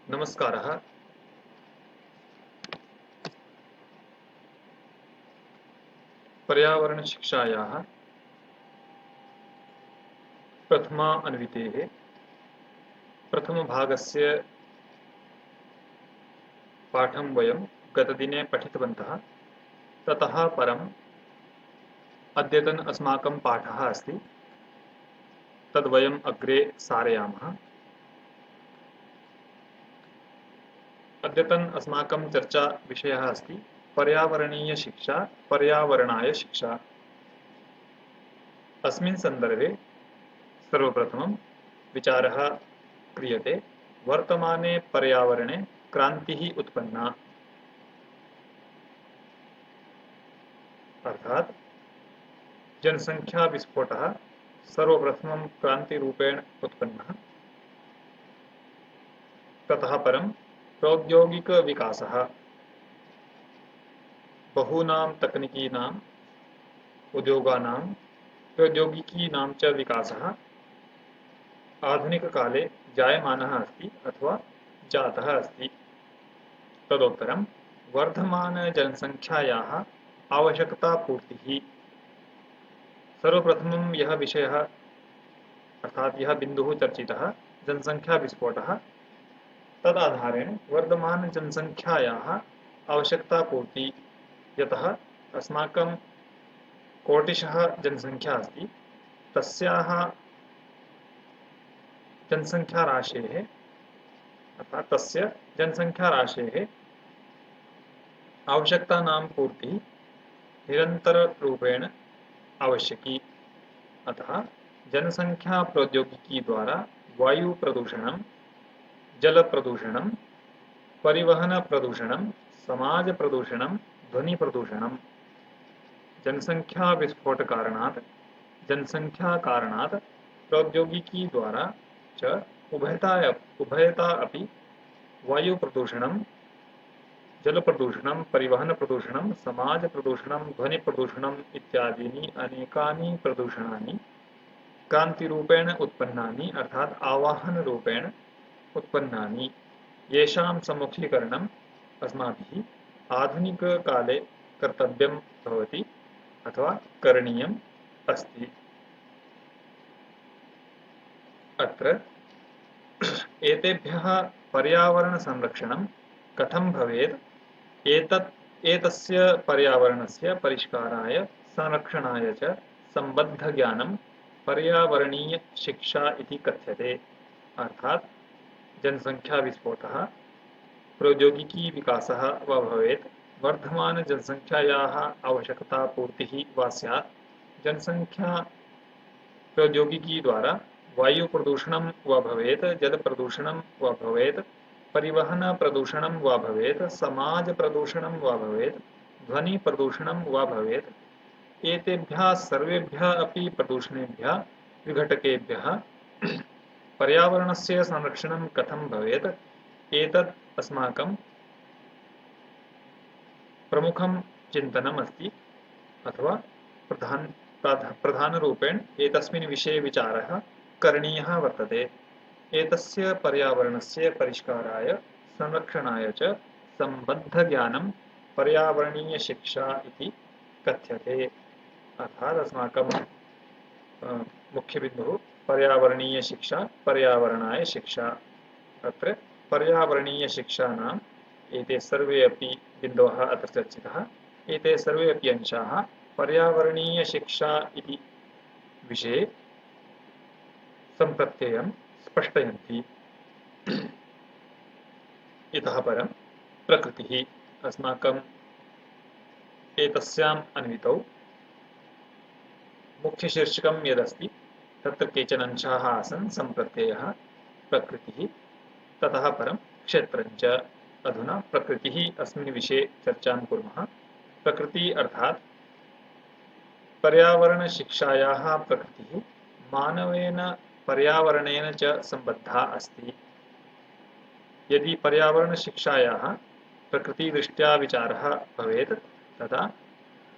नमस्कारः। पर्यावरणशिक्षायाः प्रथमा अन्वितेः प्रथमभागस्य पाठं वयं गतदिने पठितवन्तः। ततः परम् अद्यतन अस्माकं पाठः अस्ति, तद् वयम् अग्रे सारयामः। अद्यतन अस्माकं चर्चा विषयः अस्ति पर्यावरणीयशिक्षा, पर्यावरणाय शिक्षा। अस्मिन् सन्दर्भे सर्वप्रथमं विचारः क्रियते वर्तमाने पर्यावरणे क्रान्तिः उत्पन्ना, अर्थात जनसंख्या विस्फोटः सर्वप्रथमं क्रान्तिरूपेण उत्पन्नः। ततः परं प्रौद्योगिकविकासः, बहूनां तकनीकीनाम् उद्योगानां प्रौद्योगिकीनां च विकासः आधुनिककाले जायमानः अस्ति अथवा जातः अस्ति। तदुत्तरं वर्धमानजनसंख्यायाः आवश्यकतापूर्तिः। सर्वप्रथमं यः विषयः अर्थात यह बिंदुः चर्चितः जनसंख्या विस्फोटः, तदाधारेण वर्धमानजनसंख्यायाः आवश्यकतापूर्ति, यतः अस्माकं कोटिशः जनसंख्या अस्ति, तस्याः जनसंख्याराशेः अर्थात तस्य जनसंख्याराशेः आवश्यकतानां पूर्तिः निरन्तररूपेण आवश्यकी। अतः जनसंख्या प्रौद्योगिकी द्वारा वायु प्रदूषणं, जल प्रदूषणं, परिवहन प्रदूषणं, समाज प्रदूषणं, ध्वनि प्रदूषणं, जनसंख्या विस्फोट कारणात् प्रौद्योगिकी द्वारा च उभयता अपि वायु प्रदूषणं, जल प्रदूषणं, परिवहन प्रदूषणं, समाज प्रदूषणं, ध्वनि प्रदूषणम् इत्यादीनि अनेकानि प्रदूषणानि क्रांतिरूपेण उत्पन्नानि अर्थात आवाहन रूपेण उत्पन्नानि, येषां सम्मुखीकरणम् अस्माभिः आधुनिककाले कर्तव्यं भवति अथवा करणीयम् अस्ति। अत्र एतेभ्यः पर्यावरणसंरक्षणं कथं भवेत्, एतस्य पर्यावरणस्य परिष्काराय संरक्षणाय च सम्बद्धज्ञानं पर्यावरणीय शिक्षा इति कथ्यते। अर्थात जनसंख्या विस्फोटः, प्रौद्योगिकी विकासः वा भवेत्, वर्धमान जनसंख्यायाः आवश्यकतापूर्तिः वा स्यात्, जनसंख्या प्रौद्योगिकी द्वारा वायु प्रदूषणं वा भवेत्, जल प्रदूषणं वा भवेत्, परिवहन प्रदूषणं वा भवेत्, समाज प्रदूषणं वा भवेत्, ध्वनि प्रदूषणं वा भवेत्, एतेभ्यः सर्वेभ्यः अपि प्रदूषणेभ्यः विघटकेभ्यः पर्यावरणस्य संरक्षणं कथं भवेत्, एतत् अस्माकं प्रमुखं चिन्तनम् अस्ति अथवा प्रधानरूपेण एतस्मिन् विषये विचारः करणीयः वर्तते। एतस्य पर्यावरणस्य परिष्काराय संरक्षणाय च सम्बद्धज्ञानं पर्यावरणीयशिक्षा इति कथ्यते। अर्थात् अस्माकं मुख्यबिन्दुः पर्यावरणीयशिक्षा, पर्यावरणाय शिक्षा। अत्र पर्यावरणीयशिक्षानाम् एते सर्वे अपि बिन्दवः अत्र चर्चितः। एते सर्वे अपि अंशाः पर्यावरणीयशिक्षा इति विषये सम्प्रत्ययं स्पष्टयन्ति। इतः परं प्रकृतिः अस्माकम् एतस्याम् अन्वितौ मुख्यशीर्षकं यदस्ति तत्र केचन अंशाः आसन्, सम्प्रत्ययः, प्रकृतिः, ततः परं क्षेत्रञ्च। अधुना प्रकृतिः अस्मिन् विषये चर्चां कुर्मः। प्रकृतिः अर्थात् पर्यावरणशिक्षायाः प्रकृतिः मानवेन पर्यावरणेन च सम्बद्धा अस्ति। यदि पर्यावरणशिक्षायाः प्रकृतिदृष्ट्या विचारः भवेत् तदा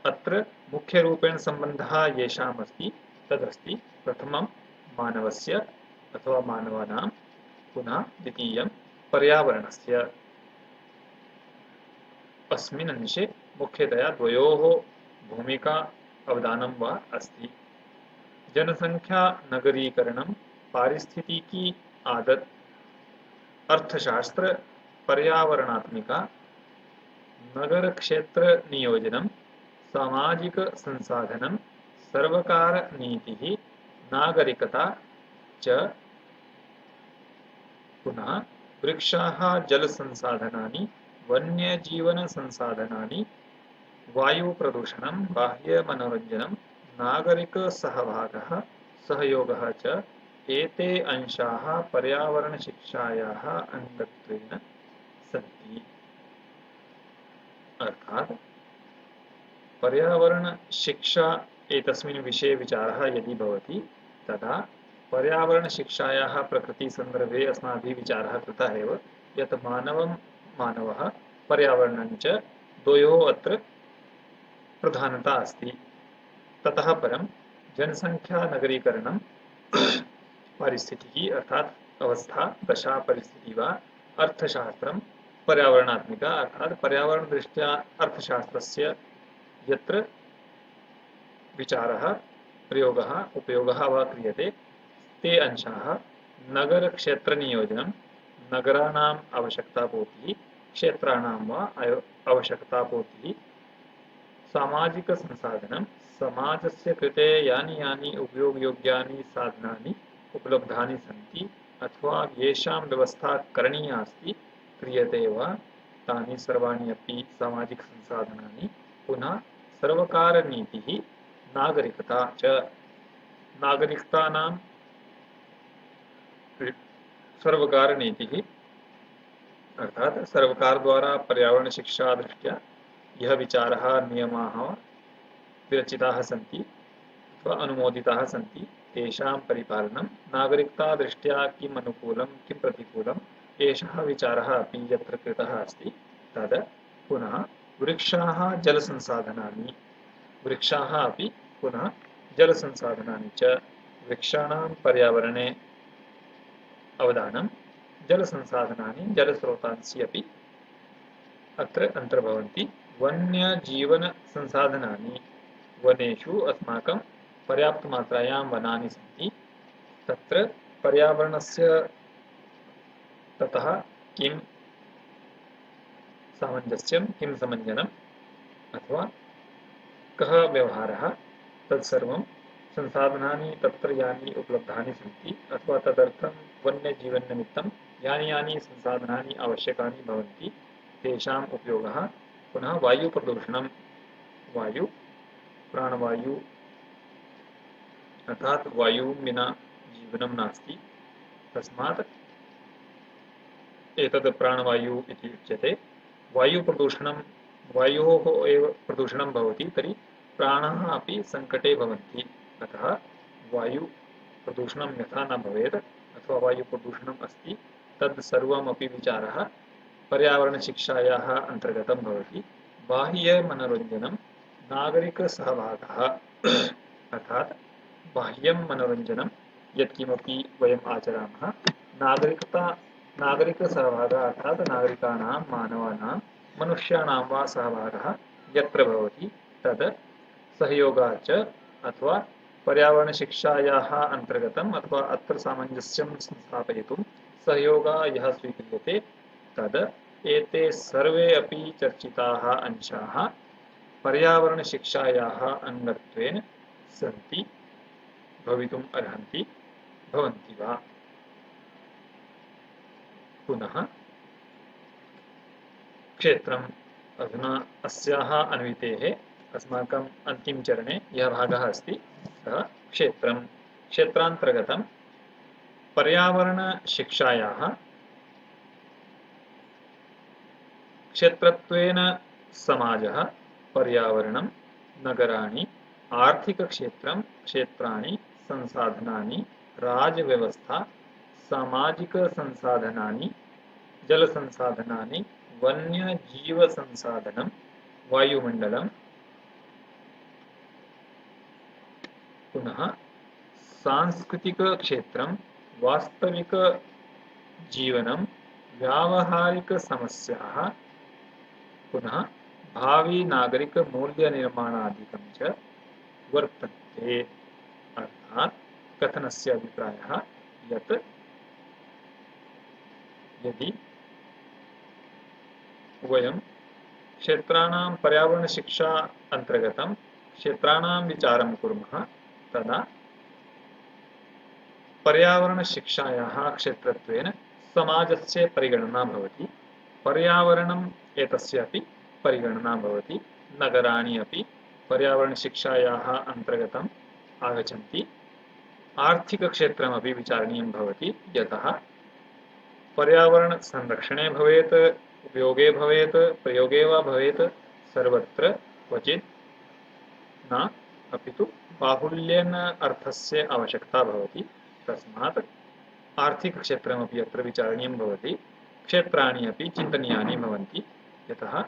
अत्र मुख्यरूपेण सम्बन्धः येषाम् अस्ति तदस्ति प्रथमं मानवस्य अथवा मानवानां, पुनः द्वितीयं पर्यावरणस्य अस्मिन् अंशे मुख्यतया द्वयोः भूमिका अवदानं वा अस्ति। जनसंख्या नगरीकरणं पारिस्थितिकी आदत अर्थशास्त्र पर्यावरणात्मिका नगर क्षेत्र नियोजनं सामाजिक संसाधनं सर्वकार नीतिः नागरिकता च पुनः वृक्षाः जलसंसाधनानि वन्यजीवनसंसाधनानि वायुप्रदूषणं बाह्यमनोरञ्जनं नागरिकसहभागः सहयोगः च एते अंशाः पर्यावरणशिक्षायाः अङ्गत्वेन सन्ति। अर्थात पर्यावरणशिक्षा एतस्मिन् विषये विचारः यदि भवति तदा पर्यावरणशिक्षायाः प्रकृतिसन्दर्भे अस्माभिः विचारः कृतः एव यत् मानवः पर्यावरणं च द्वयोः अत्र प्रधानता अस्ति। ततः परं जनसंख्या नगरीकरणं पारिस्थितिकी अर्थात अवस्था दशा परिस्थिति वा अर्थशास्त्रं पर्यावरणात्मिका अर्थात पर्यावरण दृष्ट्या अर्थशास्त्रस्य यत्र विचारः प्रयोगः उपयोगः वा क्रियते ते अंशाः नगरक्षेत्रनियोजनं नगराणाम् आवश्यकतापूर्तिः क्षेत्राणां वा आवश्यकतापूर्तिः सामाजिकसंसाधनं समाजस्य कृते यानि यानि उपयोगयोग्यानि साधनानि उपलब्धानि सन्ति अथवा येषां व्यवस्था करणीया अस्ति क्रियते वा तानि सर्वाणि अपि सामाजिकसंसाधनानि पुनः सर्वकारनीतिः नागरिकता च नागरिकतानां सर्वकारनीतिः अर्थात सर्वकार द्वारा पर्यावरण शिक्षा दृष्ट्या यह विचारः नियमाः विरचिताः सन्ति अथवा अनुमोदिताः सन्ति तेषां परिपालनं नागरिकता दृष्ट्या किम् अनुकूलं किं प्रतिकूलम् एषः विचारः अपि यत्र कृतः अस्ति तद् पुनः वृक्षाः जलसंसाधनानि वृक्षाः अपि पुनः जलसंसाधनानि च वृक्षाणां पर्यावरणे अवदानं जलसंसाधनानि जलस्रोतांसि अपि अत्र अन्तर्भवन्ति वन्यजीवनसंसाधनानि वनेषु अस्माकं पर्याप्तमात्रायां वनानि सन्ति तत्र पर्यावरणस्य ततः किं सामञ्जस्यं किं समञ्जनम् अथवा कः व्यवहारः तत्सर्वं संसाधनानि तत्र यानि उपलब्धानि सन्ति अथवा तदर्थं वन्यजीवननिमित्तं यानि यानि संसाधनानि आवश्यकानि भवन्ति तेषाम् उपयोगः पुनः वायुप्रदूषणं वायु प्राणवायु अर्थात वायुं विना जीवनं नास्ति तस्मात् एतद् प्राणवायु इति उच्यते। वायुप्रदूषणं वायोः एव प्रदूषणं भवति तर्हि प्राणाः अपि सङ्कटे भवन्ति अतः वायुप्रदूषणं यथा न भवेत् अथवा वायुप्रदूषणम् अस्ति तद् सर्वमपि विचारः पर्यावरणशिक्षायाः अन्तर्गतं भवति। बाह्यमनोरञ्जनं नागरिकसहभागः अर्थात बाह्यं मनोरञ्जनं यत्किमपि वयम् आचरामः नागरिकसहभागः अर्थात नागरिकाणां मानवानां मनुष्याणां वा सहभागः यत्र भवति तद् सहयोगाच्च अथवा पर्यावरणशिक्षायाः अन्तर्गतम् अथवा अत्र सामञ्जस्यं संस्थापयितुं सहयोगः यः स्वीक्रियते तद् एते सर्वे अपि चर्चिताः अंशाः पर्यावरणशिक्षायाः अङ्गत्वेन सन्ति भवितुम् अर्हन्ति भवन्ति वा। पुनः क्षेत्रम् अधुना अस्याः अन्वितेः अस्माकम् अन्तिमचरणे यः भागः अस्ति सः क्षेत्रं क्षेत्रान्तर्गतं पर्यावरणशिक्षायाः क्षेत्रत्वेन समाजः पर्यावरणं नगराणि आर्थिकक्षेत्रं क्षेत्राणि संसाधनानि राजव्यवस्था सामाजिकसंसाधनानि जलसंसाधनानि वन्यजीवसंसाधनं वायुमण्डलं पुनः सांस्कृतिकक्षेत्रं वास्तविकजीवनं व्यावहारिकसमस्याः पुनः भावी नागरिकमूल्यनिर्माणादिकं च वर्तन्ते। अर्थात् कथनस्य अभिप्रायः यत् यदि वयं क्षेत्राणां पर्यावरणशिक्षा अन्तर्गतं क्षेत्राणां विचारं कुर्मः तदा पर्यावरणशिक्षायाः क्षेत्रत्वेन समाजस्य परिगणना भवति। पर्यावरणम् एतस्यापि परिगणना भवति। नगराणि अपि पर्यावरणशिक्षायाः अन्तर्गतम् आगच्छन्ति। आर्थिकक्षेत्रमपि विचारणीयं भवति, यतः पर्यावरणसंरक्षणे भवेत्, उपयोगे भवेत्, प्रयोगे वा भवेत्, सर्वत्र क्वचित् न, अपि तु बाहुल्येन अर्थस्य आवश्यकता भवति। तस्मात् आर्थिकक्षेत्रमपि अत्र विचारणीयं भवति। क्षेत्राणि अपि चिन्तनीयानि भवन्ति, यतः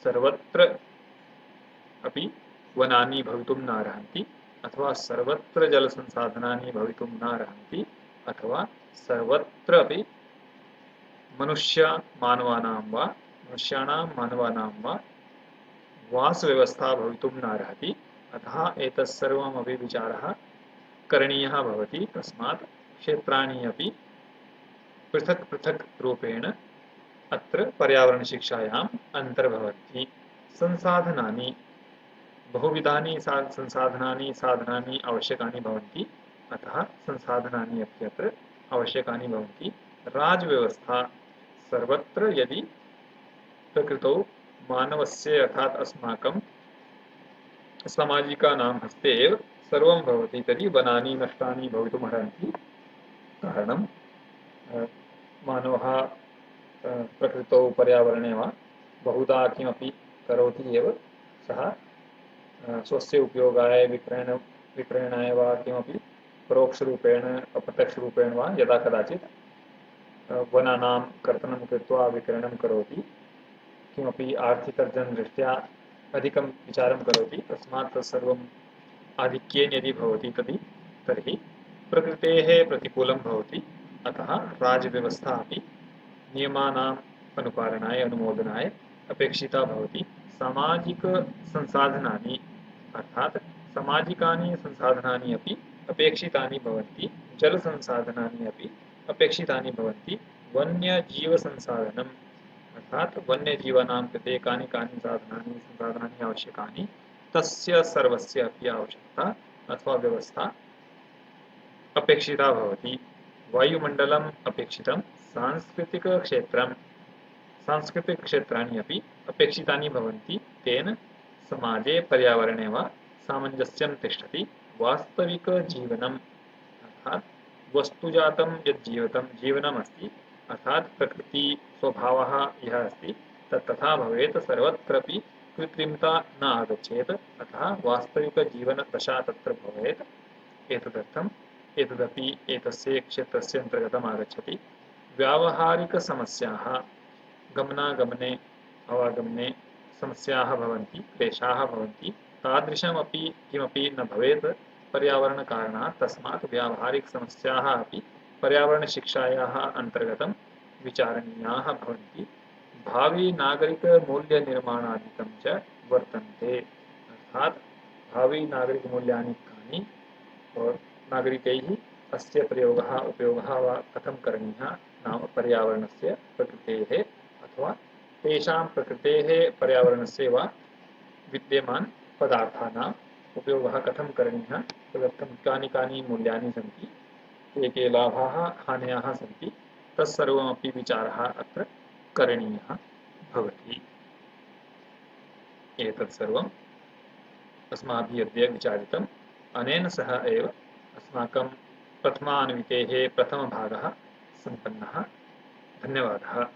सर्वत्र अपि वनानि भवितुं नार्हन्ति, अथवा सर्वत्र जलसंसाधनानि भवितुं नार्हन्ति, अथवा सर्वत्र अपि मनुष्याणां वा वासव्यवस्था भवितुं नार्हति। अतः एतत्सर्वमपि विचारः करणीयः भवति। तस्मात् क्षेत्राणि अपि पृथक् पृथक् रूपेण अत्र पर्यावरणशिक्षायाम् अन्तर्भवन्ति। संसाधनानि बहुविधानि संसाधनानि साधनानि आवश्यकानि भवन्ति, अतः संसाधनानि अपि अत्र आवश्यकानि भवन्ति। राजव्यवस्था सर्वत्र यदि प्रकृतौ मानवस्य अर्थात् अस्माकं सामाजिकानां हस्ते एव सर्वं भवति तर्हि वनानि नष्टानि भवितुमर्हन्ति। कारणं मानवः प्रकृतौ पर्यावरणे वा बहुधा किमपि करोति एव। सः स्वस्य उपयोगाय विक्रयणाय वा किमपि परोक्षरूपेण अप्रत्यक्षरूपेण वा यदा कदाचित् वनानां कर्तनं कृत्वा विक्रयणं करोति। किमपि आर्थिकार्जनदृष्ट्या अधिकं विचारं करोति। तस्मात् तत्सर्वम् आधिक्येन यदि भवति तर्हि प्रकृतेः प्रतिकूलं भवति। अतः राजव्यवस्था अपि नियमानाम् अनुपालनाय अनुमोदनाय अपेक्षिता भवति। सामाजिकसंसाधनानि अर्थात् सामाजिकानि संसाधनानि अपि अपेक्षितानि भवन्ति। जलसंसाधनानि अपि अपेक्षितानि भवन्ति। वन्यजीवसंसाधनम् अर्थात् वन्यजीवानां कृते कानि कानि संसाधनानि आवश्यकानि, तस्य सर्वस्य अपि आवश्यकता अथवा व्यवस्था अपेक्षिता भवति। वायुमण्डलम् अपेक्षितं, सांस्कृतिकक्षेत्राणि अपि अपेक्षितानि भवन्ति। तेन समाजे पर्यावरणे वा सामञ्जस्यं तिष्ठति। वास्तविकजीवनम् अर्थात् वस्तुजातं यत् जीवनमस्ति, अर्थात् प्रकृतिस्वभावः यः अस्ति तत् तथा भवेत्। सर्वत्रापि कृत्रिमता न आगच्छेत्, अतः वास्तविकजीवनदशा तत्र भवेत्। एतदर्थम् एतदपि एतस्य क्षेत्रस्य अन्तर्गतम् आगच्छति। व्यावहारिकसमस्याः गमनागमने अवागमने समस्याः भवन्ति, क्लेशाः भवन्ति। तादृशमपि किमपि न भवेत् पर्यावरणकारणात्। तस्मात् व्यावहारिकसमस्याः अपि पर्यावरणशिक्षायाः अन्तर्गतं विचारणीयाः भवन्ति। भावी नागरिकमूल्यनिर्माणादिकं च वर्तन्ते। अर्थात् भावी नागरिकमूल्यानि कानि और नागरिकैः अस्य प्रयोगः उपयोगः वा कथं करणीयः, नाम पर्यावरणस्य प्रकृतेः अथवा तेषां प्रकृतेः पर्यावरणस्य वा विद्यमान पदार्थानाम् उपयोगः कथं करणीयः, तदर्थं कानि कानि मूल्यानि सन्ति, के के लाभाः हान्यः सन्ति, तत्सर्वमपि विचारः अत्र करणीयः भवति। एतत् सर्वम् अस्माभिः अद्य विचारितम्। अनेन सह एव अस्माकं प्रथमान्वितेः प्रथमभागः सम्पन्नः। धन्यवादः।